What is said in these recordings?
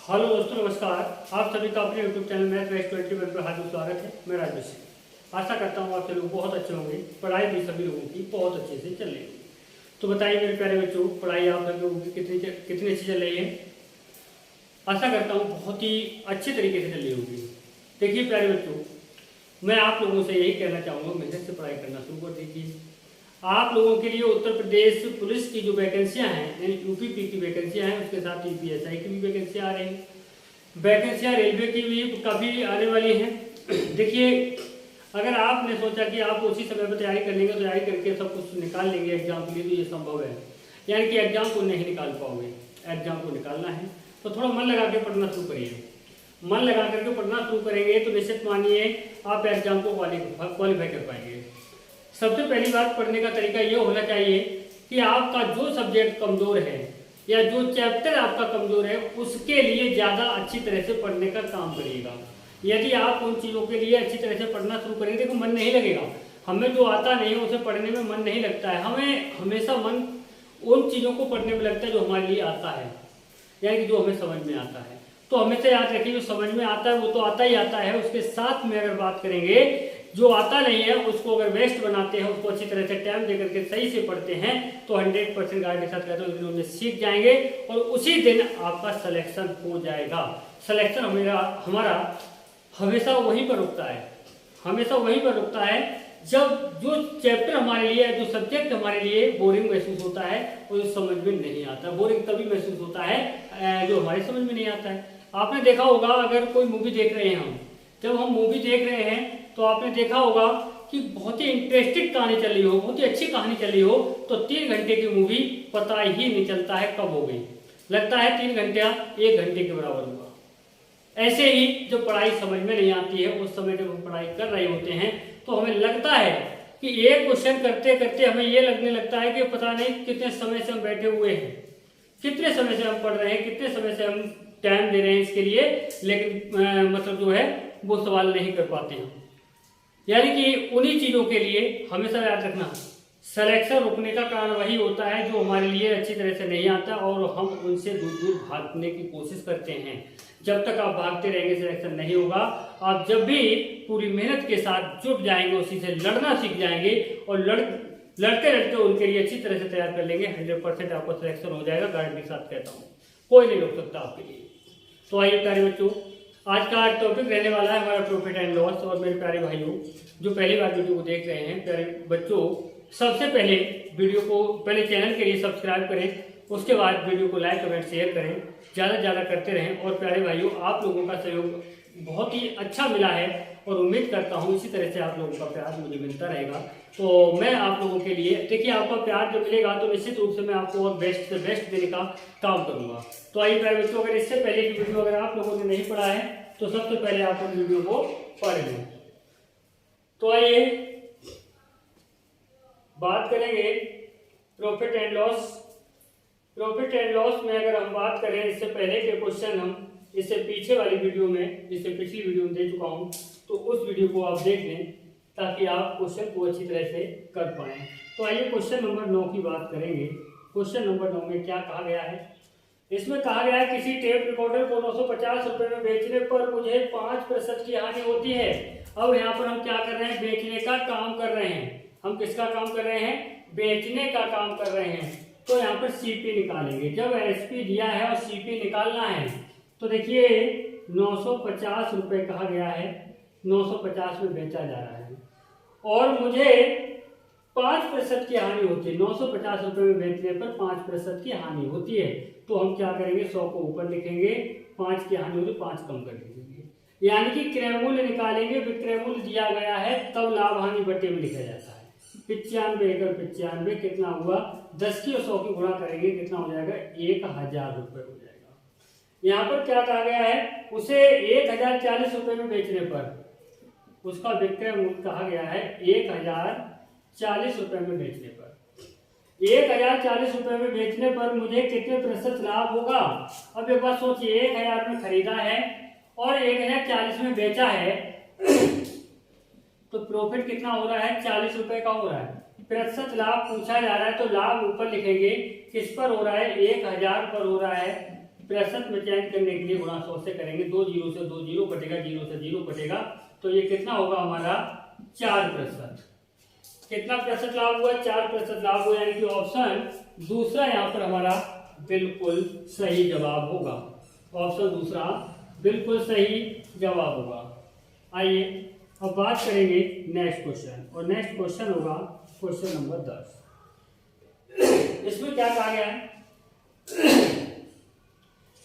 Hello दोस्तों, नमस्कार। आप सभी का अपने यूट्यूब चैनल मैथ मैच 21 पर हार्दिक स्वागत है। मैं राजेश सिंह। आशा करता हूँ आप सभी लोग बहुत अच्छे होंगे। पढ़ाई भी सभी लोगों की बहुत अच्छे से चल रही होगी। तो बताइए मेरे प्यारे बच्चों, पढ़ाई आप सभी लोगों की कितनी अच्छी चल रही है। आशा करता हूँ बहुत ही अच्छे तरीके से चल रही होगी। देखिए प्यारे बच्चों, मैं आप लोगों से यही कहना चाहूँगा, मेहनत से पढ़ाई करना शुरू कर दीजिए। आप लोगों के लिए उत्तर प्रदेश पुलिस की जो वैकेंसियां हैं, यानी यूपीपी की वैकेंसियां हैं, उसके साथ यूपीएसआई की भी वैकेंसियां आ रही हैं। वैकेंसियां रेलवे की भी काफ़ी आने वाली हैं। देखिए, अगर आपने सोचा कि आप उसी समय पर तैयारी कर लेंगे, तैयारी करके सब कुछ निकाल लेंगे एग्जाम के लिए, तो ये संभव है। यानी कि एग्जाम को नहीं निकाल पाओगे। एग्जाम को निकालना है तो थोड़ा मन लगा के पढ़ना शुरू करिए। मन लगा करके पढ़ना शुरू करेंगे तो निश्चित मानिए आप एग्जाम को क्वालिफाई कर पाएंगे। सबसे पहली बात, पढ़ने का तरीका ये होना चाहिए कि आपका जो सब्जेक्ट कमजोर है या जो चैप्टर आपका कमजोर है, उसके लिए ज़्यादा अच्छी तरह से पढ़ने का काम करिएगा। यदि आप उन चीज़ों के लिए अच्छी तरह से पढ़ना शुरू करेंगे, देखो मन नहीं लगेगा। हमें जो आता नहीं है उसे पढ़ने में मन नहीं लगता है। हमें हमेशा मन उन चीज़ों को पढ़ने में लगता है जो हमारे लिए आता है, यानी कि जो हमें समझ में आता है। तो हमेशा याद रखिए, जो समझ में आता है वो तो आता ही आता है। उसके साथ में अगर बात करेंगे, जो आता नहीं है उसको अगर बेस्ट बनाते हैं, उसको अच्छी तरह से टाइम देकर के सही से पढ़ते हैं, तो 100% गाइड के साथ कहते हैं उस दिन उन्हें सीख जाएंगे और उसी दिन आपका सिलेक्शन हो जाएगा। सिलेक्शन हमारा हमेशा वहीं पर रुकता है, हमेशा वहीं पर रुकता है जब जो चैप्टर हमारे लिए, जो सब्जेक्ट हमारे लिए बोरिंग महसूस होता है, वो समझ में नहीं आता। बोरिंग तभी महसूस होता है जो हमारे समझ में नहीं आता है। आपने देखा होगा, अगर कोई मूवी देख रहे हैं हम, जब हम मूवी देख रहे हैं तो आपने देखा होगा कि बहुत ही इंटरेस्टिंग कहानी चल रही हो, बहुत ही अच्छी कहानी चल रही हो, तो 3 घंटे की मूवी पता ही नहीं चलता है कब हो गई। लगता है 3 घंटा 1 घंटे के बराबर हुआ। ऐसे ही जब पढ़ाई समझ में नहीं आती है, उस समय जब हम पढ़ाई कर रहे होते हैं तो हमें लगता है कि एक क्वेश्चन करते करते हमें ये लगने लगता है कि पता नहीं कितने समय से हम बैठे हुए हैं, कितने समय से हम पढ़ रहे हैं, कितने समय से हम टाइम दे रहे हैं इसके लिए, लेकिन मतलब जो है वो सवाल नहीं कर पाते हैं। यानी कि उन्हीं चीज़ों के लिए हमेशा याद रखना, सिलेक्शन रुकने का कारण वही होता है जो हमारे लिए अच्छी तरह से नहीं आता और हम उनसे दूर दूर भागने की कोशिश करते हैं। जब तक आप भागते रहेंगे सिलेक्शन नहीं होगा। आप जब भी पूरी मेहनत के साथ जुट जाएंगे, उसी से लड़ना सीख जाएंगे और लड़ते लड़ते उनके लिए अच्छी तरह से तैयार कर लेंगे, 100% आपका सिलेक्शन हो जाएगा। गारंटी के साथ कहता हूँ, कोई नहीं रोक सकता आपके लिए। तो आइए प्यारे बच्चों, आज का टॉपिक रहने वाला है हमारा प्रॉफिट एंड लॉस। और मेरे प्यारे भाइयों जो पहली बार वीडियो को देख रहे हैं, प्यारे बच्चों, सबसे पहले वीडियो को पहले चैनल के लिए सब्सक्राइब करें, उसके बाद वीडियो को लाइक कमेंट शेयर करें, ज़्यादा से ज़्यादा करते रहें। और प्यारे भाइयों, आप लोगों का सहयोग बहुत ही अच्छा मिला है और उम्मीद करता हूँ इसी तरह से आप लोगों का प्यार मुझे मिलता रहेगा। तो मैं आप लोगों के लिए, देखिए, आपका प्यार जो मिलेगा तो निश्चित रूप से मैं आपको और बेस्ट से बेस्ट देने का काम करूँगा। तो आइए प्यारे बच्चों, अगर इससे पहले की वीडियो अगर आप लोगों ने नहीं पढ़ा है तो सबसे पहले आप उन वीडियो को पढ़ लें। तो आइए बात करेंगे profit and loss. Profit and loss में अगर हम बात करें, इससे पहले के क्वेश्चन हम इससे पीछे वाली वीडियो में, जिससे पिछली वीडियो में दे चुका हूं, तो उस वीडियो को आप देख लें ताकि आप क्वेश्चन को अच्छी तरह से कर पाएं। तो आइए क्वेश्चन नंबर 9 की बात करेंगे। क्वेश्चन नंबर 9 में क्या कहा गया है? इसमें कहा गया है किसी टेप रिकॉर्डर को 950 रुपए में बेचने पर मुझे 5% की हानि होती है। अब यहाँ पर हम क्या कर रहे हैं? बेचने का काम कर रहे हैं। हम किसका काम कर रहे हैं? बेचने का काम कर रहे हैं। तो यहाँ पर सीपी निकालेंगे। जब एसपी दिया है और सीपी निकालना है तो देखिए 950 रुपए कहा गया है, 950 में बेचा जा रहा है और मुझे 5% की हानि होती है। 950 रुपए में बेचने पर 5% की हानि होती है। तो हम क्या करेंगे? 100 को ऊपर लिखेंगे, 5 की हानि होती, 5 कम कर देंगे। यानी कि क्रय मूल्य निकालेंगे, विक्रय मूल्य दिया गया है, तब लाभ हानि बटे में लिखा जाता है। 95 एकड़ 95 कितना हुआ? 10 की और 100 की गुणा करेंगे, कितना हो जाएगा? 1000 रुपए हो जाएगा। यहाँ पर क्या कहा गया है? उसे 1040 रुपए में बेचने पर उसका विक्रय मूल्य कहा गया है 1040 रुपए में बेचने पर। 1040 रुपए में बेचने पर मुझे कितने प्रतिशत लाभ होगा? अब एक बात सोचिए, 1000 में खरीदा है और 1040 में बेचा है तो प्रॉफिट कितना हो रहा है? 40 रुपए का हो रहा है। प्रतिशत लाभ पूछा जा रहा है तो लाभ ऊपर लिखेंगे, किस पर हो रहा है? 1000 पर हो रहा है प्रतिशत में चेंज करने के लिए गुणा 100 से करेंगे। 2 जीरो से 2 जीरो कटेगा, जीरो से जीरो कटेगा, तो ये कितना होगा हमारा 4%। कितना प्रतिशत लाभ हुआ? 4% लाभ हुआ, यानी कि ऑप्शन दूसरा यहाँ पर हमारा बिल्कुल सही जवाब होगा। ऑप्शन दूसरा बिल्कुल सही जवाब होगा। आइए अब बात करेंगे नेक्स्ट क्वेश्चन, और नेक्स्ट क्वेश्चन होगा क्वेश्चन नंबर 10। इसमें क्या कहा गया है?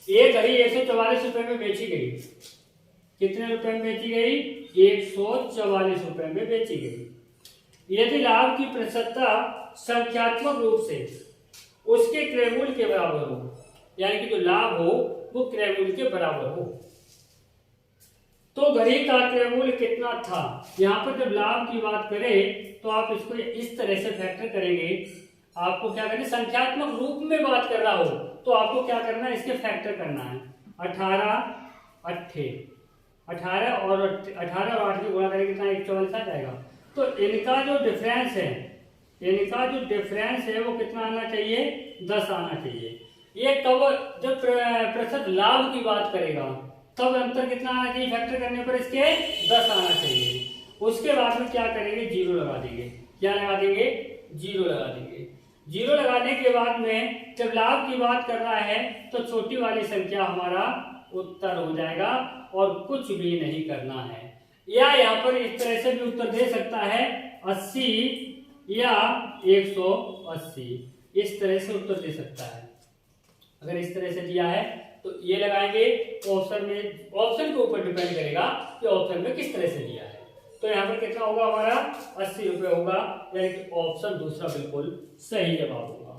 एक घड़ी 144 रुपए में बेची गई। कितने रुपए में बेची गई? 144 रुपए में बेची गई। यदि लाभ की प्रतिशतता संख्यात्मक रूप से उसके क्रय मूल्य के बराबर हो, यानी कि जो लाभ हो वो क्रय मूल्य के बराबर हो, तो घड़ी का क्रय मूल्य कितना था? यहाँ पर जब लाभ की बात करें तो आप इसको इस तरह से फैक्टर करेंगे। आपको क्या करना है? संख्यात्मक रूप में बात कर रहा हो तो आपको क्या करना है? इसके फैक्टर करना है। 18 और 8 की गुणा करेंगे कितना? 144 आ जाएगा। तो इनका जो डिफरेंस है वो कितना आना चाहिए? 10 आना चाहिए। ये कब जब प्रतिशत लाभ की बात करेगा तब अंतर कितना आना चाहिए? फैक्टर करने पर इसके 10 आना चाहिए। उसके बाद में क्या करेंगे? जीरो लगा देंगे। क्या लगा देंगे? जीरो लगा देंगे। जीरो लगाने के बाद में जब लाभ की बात कर रहा है तो छोटी वाली संख्या हमारा उत्तर हो जाएगा और कुछ भी नहीं करना है। या यहाँ पर इस तरह से भी उत्तर दे सकता है 80 या 180, इस तरह से उत्तर दे सकता है। अगर इस तरह से दिया है तो ये लगाएंगे ऑप्शन में, ऑप्शन के ऊपर डिपेंड करेगा कि ऑप्शन में किस तरह से दिया है। तो यहाँ पर कितना होगा हमारा? 80 रुपए होगा, यानी कि ऑप्शन दूसरा बिल्कुल सही जवाब होगा।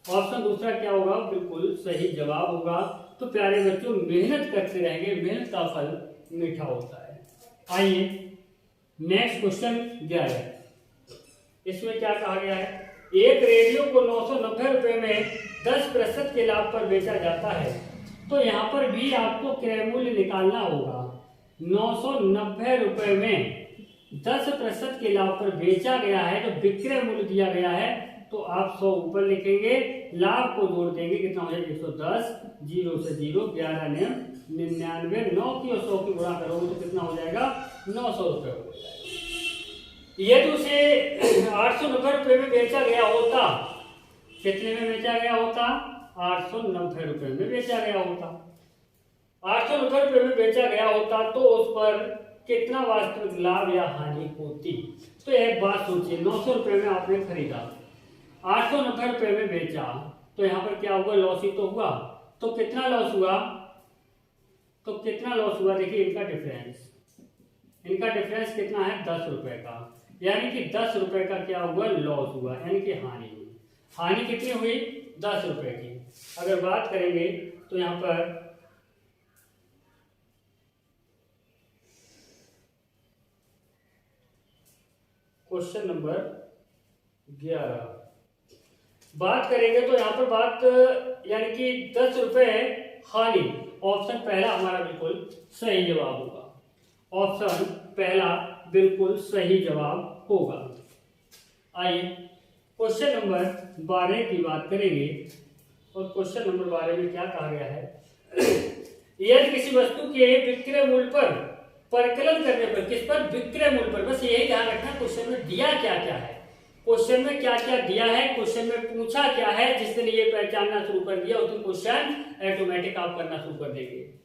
ऑप्शन दूसरा क्या होगा? बिल्कुल सही जवाब होगा। तो प्यारे बच्चों, मेहनत करते रहेंगे, मेहनत का फल मीठा होता है। आइए नेक्स्ट क्वेश्चन 11। इसमें क्या कहा गया है? एक रेडियो को 990 रुपए में 10% के लाभ पर बेचा जाता है, तो यहाँ पर भी आपको क्रय मूल्य निकालना होगा। 990 रुपए में 10% के लाभ पर बेचा गया है, तो विक्रय मूल्य दिया गया है, तो आप 100 ऊपर लिखेंगे, लाभ को जोड़ देंगे, कितना हो जाएगा? 110, जीरो से जीरो, 11 ने 99, 9 की और 100 की गुणा करोगे तो कितना हो जाएगा? 900 रुपए हो जाएगा। यदि उसे 890 रुपए में बेचा गया होता, कितने में बेचा गया होता? 890 रुपए में बेचा गया होता। 890 रुपए में बेचा गया होता तो उस पर कितना वास्तविक लाभ या हानि होती? तो एक बात सोचिए, 900 रुपए में आपने खरीदा, 890 रुपए में बेचा, तो यहाँ पर क्या हुआ? लॉस ही तो हुआ। तो कितना लॉस हुआ? देखिए इनका डिफरेंस कितना है? 10 रुपए का, यानी कि 10 रुपए का क्या हुआ? लॉस हुआ, यानी कि हानि हुई। हानि कितनी हुई? 10 रुपए की। अगर बात करेंगे तो यहाँ पर क्वेश्चन नंबर 11 बात करेंगे तो यहाँ पर बात यानी कि 10 रुपए हानि, ऑप्शन पहला हमारा बिल्कुल सही जवाब होगा। ऑप्शन पहला बिल्कुल सही जवाब होगा। आइए क्वेश्चन नंबर 12 की बात करेंगे, और क्वेश्चन नंबर 12 में क्या कहा गया है? यदि किसी वस्तु के विक्रय मूल्य पर परिकलन करने पर, किस पर? विक्रय मूल्य पर। बस यही ध्यान रखना क्वेश्चन में दिया क्या क्या है, क्वेश्चन में क्या क्या दिया है, क्वेश्चन में पूछा क्या है। जिसने ये पहचानना शुरू कर दिया उसने क्वेश्चन ऑटोमेटिक आप करना शुरू कर देंगे।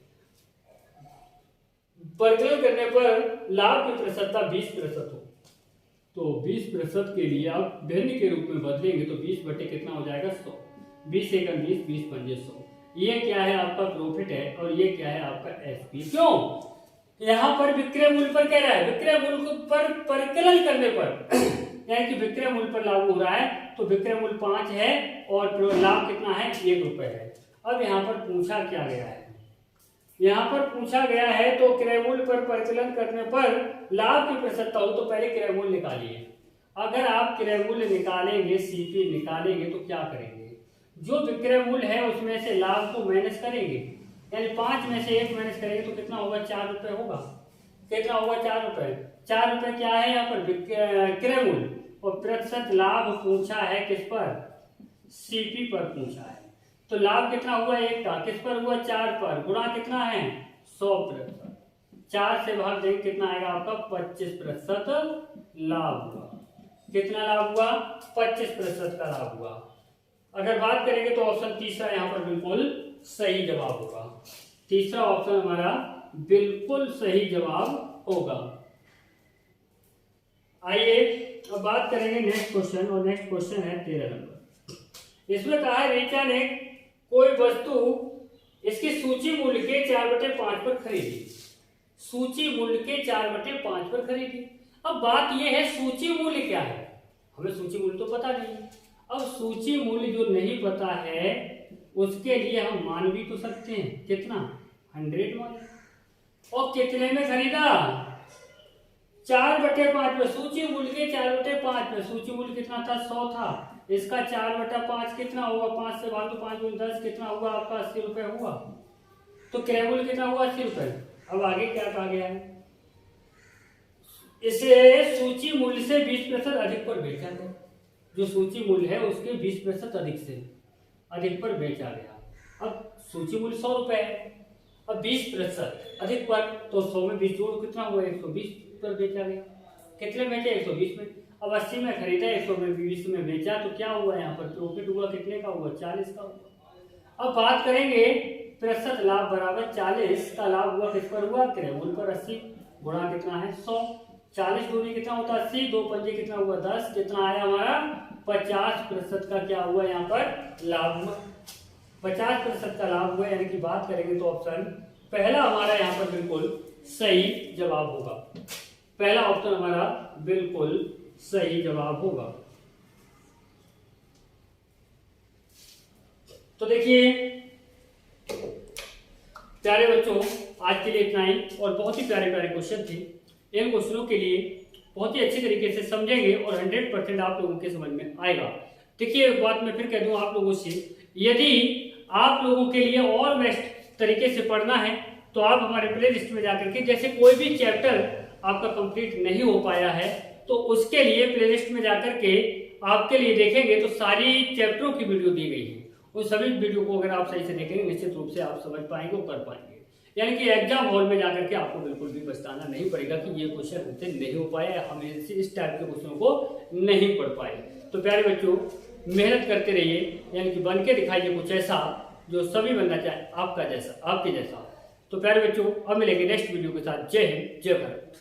परिकलन करने पर लाभ की प्रतिशतता 20% हो, तो 20% के लिए आप भिन्न के रूप में बदलेंगे तो 20 बटे कितना हो जाएगा? 100। 20 एकम 20, 20 पंजे 100। ये क्या है? आपका प्रॉफिट है, और ये क्या है? आपका एसपी। क्यों? यहाँ पर विक्रय मूल्य पर कह रहा है, विक्रय मूल्य पर परिकलन करने पर यानी कि विक्रय मूल्य पर लागू हो रहा है, तो विक्रय मूल्य 5 है और लाभ कितना है? 1 रुपए है। अब यहाँ पर पूछा क्या गया है? यहाँ पर पूछा गया है तो क्रय मूल्य पर परिकलन करने पर लाभ की प्रतिशतता हो, तो पहले क्रय मूल्य निकालिए। अगर आप क्रय मूल्य निकालेंगे, सीपी निकालेंगे, तो क्या करेंगे? जो विक्रय मूल्य है उसमें से लाभ को माइनस करेंगे, यानी 5 में से 1 माइनस करेंगे तो कितना होगा? 4 रुपए होगा। कितना होगा? 4 रुपए। 4 रुपए क्या है यहाँ पर? क्रय मूल्य। और प्रतिशत लाभ पूछा है किस पर? सीपी पर पूछा है, तो लाभ कितना हुआ 1 का, किस पर हुआ 4 पर, गुणा कितना है 100%। 4 से भाग देंगे कितना आएगा आपका 25% लाभ हुआ। कितना लाभ हुआ 25% का लाभ हुआ। अगर बात करेंगे तो ऑप्शन तीसरा यहाँ पर बिल्कुल सही जवाब होगा। तीसरा ऑप्शन हमारा बिल्कुल सही जवाब होगा। आइए अब बात करेंगे नेक्स्ट क्वेश्चन, और नेक्स्ट क्वेश्चन है 13 नंबर। इसमें कहा है रीचा ने कोई वस्तु इसकी सूची मूल्य के 4/5 पर खरीदी। सूची मूल्य के 4/5 पर खरीदी। अब बात यह है सूची मूल्य क्या है, हमें सूची मूल्य तो पता नहीं है। अब सूची मूल्य जो नहीं पता है उसके लिए हम मान भी तो सकते हैं, कितना 100 मान। और कितने में खरीदा 4/5 में। सूची मूल्य के 4/5 में, सूची मूल्य कितना था 100 था, इसका 4/5 कितना होगा, 5 से भाग दो, 5 × 10 कितना हुआ आपका 80 रुपए हुआ। तो क्रय मूल्य कितना हुआ 80 रुपए। अब आगे क्या कहा गया है, इसे सूची मूल्य से 20% अधिक पर बेचा गया। जो सूची मूल्य है उसके 20% अधिक पर बेचा गया। अब सूची मूल्य 100 रुपए है, अब 20% अधिक पर, तो 100 में 20 जोड़ कितना हुआ 120 पर बेचा गया। कितने बेचे 120 में। अब 80 में खरीदा, 100 में 20 में बेचा, तो क्या हुआ यहाँ पर प्रॉफिट हुआ कितने का हुआ 40 का हुआ। अब बात करेंगे प्रतिशत लाभ बराबर 40 का लाभ हुआ किस पर हुआ क्रय मूल्य पर। 80 गुणा कितना है 100, 40 दूनी कितना होता है 80, 2 पंजे कितना हुआ 10, कितना आया हमारा 50% का क्या हुआ यहाँ पर लाभ हुआ। 50% का लाभ हुआ, यानी कि बात करेंगे तो ऑप्शन पहला हमारा यहाँ पर बिल्कुल सही जवाब होगा। पहला ऑप्शन हमारा बिल्कुल सही जवाब होगा। तो देखिए प्यारे बच्चों, आज के लिए इतना ही, और बहुत ही प्यारे प्यारे क्वेश्चन थे। इन क्वेश्चनों के लिए बहुत ही अच्छे तरीके से समझेंगे और 100% आप लोगों के समझ में आएगा। देखिए एक बात मैं फिर कह दूं आप लोगों से, यदि आप लोगों के लिए और बेस्ट तरीके से पढ़ना है तो आप हमारे प्ले लिस्ट में जाकर के, जैसे कोई भी चैप्टर आपका कंप्लीट नहीं हो पाया है तो उसके लिए प्ले लिस्ट में जाकर के आपके लिए देखेंगे तो सारी चैप्टरों की वीडियो दी गई है। उन सभी वीडियो को अगर आप सही से देखेंगे निश्चित रूप से आप समझ पाएंगे और कर पाएंगे। यानी कि एग्जाम हॉल में जाकर के आपको बिल्कुल भी पछताना नहीं पड़ेगा कि ये क्वेश्चन हमसे नहीं हो पाया, हम इस टाइप के क्वेश्चनों को नहीं पढ़ पाए। तो प्यारे बच्चों मेहनत करते रहिए, यानी कि बन के दिखाइए कुछ ऐसा जो सभी बनना चाहे आपका जैसा, आपके जैसा। तो प्यारे बच्चों अब मिलेंगे नेक्स्ट वीडियो के साथ। जय हिंद, जय भारत।